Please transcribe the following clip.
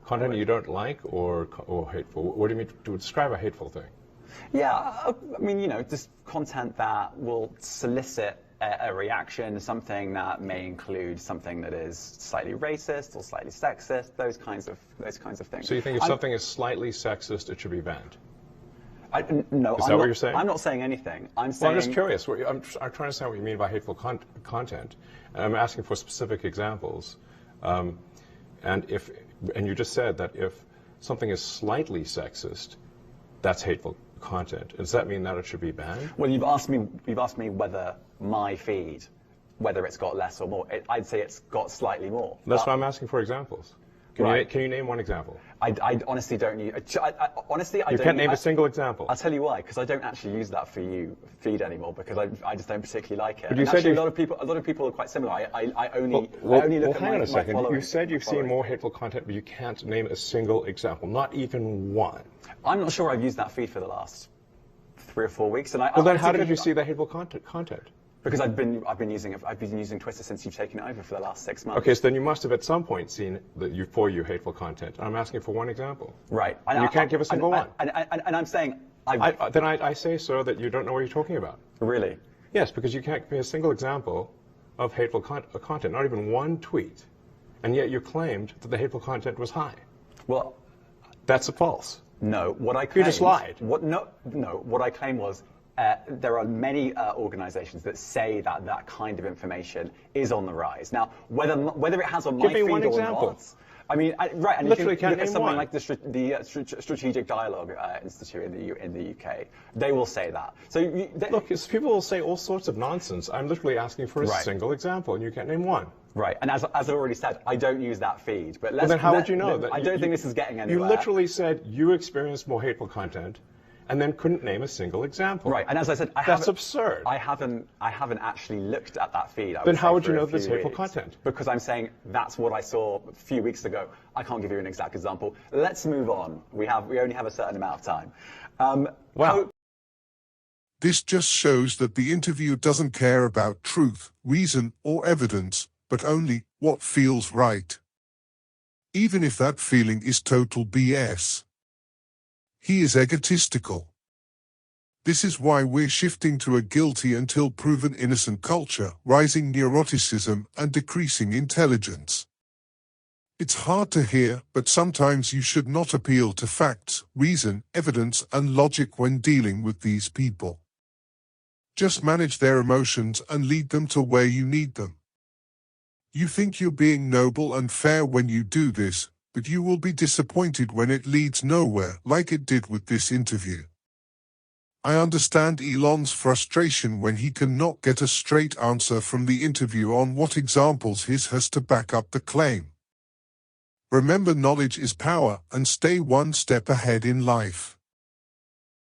Content you don't like or hateful? What do you mean to describe a hateful thing? Yeah, I mean, you know, just content that will solicit a reaction, something that may include something that is slightly racist or slightly sexist, those kinds of things. So you think if something is slightly sexist, it should be banned? No, is that what you're saying? I'm not saying anything. I'm saying. Well, I'm just curious. I'm trying to understand what you mean by hateful content, and I'm asking for specific examples. And you just said that if something is slightly sexist, that's hateful content. Does that mean that it should be banned? Well, you've asked me whether my feed, whether it's got less or more. I'd say it's got slightly more. That's why I'm asking for examples. Can you name one example? I honestly don't use. Honestly, I you don't. can't name a single example. I'll tell you why. Because I don't actually use that for you feed anymore. Because I just don't particularly like it. But you and said actually, a lot of people are quite similar. I only look at hang on a second. my You said you've seen more hateful content, but you can't name a single example, not even one. I'm not sure I've used that feed for the last 3 or 4 weeks. And well, then how did you see the hateful content? Because I've been using Twitter since you've taken it over for the last 6 months. Okay, so then you must have at some point seen for you hateful content. I'm asking for one example. Right. And you can't give a single one. And I'm saying then I say, sir, that you don't know what you're talking about. Really? Yes, because you can't give me a single example of hateful content, not even one tweet, and yet you claimed that the hateful content was high. Well, that's false. No, what I claimed... You just lied. What I claimed was there are many organizations that say that that kind of information is on the rise. Now, whether it has on my feed or not... I mean, right, and literally if you look at something one. like the Strategic Dialogue Institute in the UK, they will say that. So look, people will say all sorts of nonsense. I'm literally asking for a single example, and you can't name one. Right, and as I already said, I don't use that feed. But then how would you know that? I don't think this is getting anywhere. You literally said you experienced more hateful content, and then couldn't name a single example. Right, and as I said, that's absurd. I haven't actually looked at that feed. Then how would you know this hateful content? Because I'm saying that's what I saw a few weeks ago. I can't give you an exact example. Let's move on. We only have a certain amount of time. Wow. This just shows that the interviewer doesn't care about truth, reason, or evidence, but only what feels right. Even if that feeling is total BS. He is egotistical. This is why we're shifting to a guilty until proven innocent culture, rising neuroticism and decreasing intelligence. It's hard to hear, but sometimes you should not appeal to facts, reason, evidence, and logic when dealing with these people. Just manage their emotions and lead them to where you need them. You think you're being noble and fair when you do this, but you will be disappointed when it leads nowhere, like it did with this interview. I understand Elon's frustration when he cannot get a straight answer from the interview on what examples he has to back up the claim. Remember, knowledge is power, and stay one step ahead in life.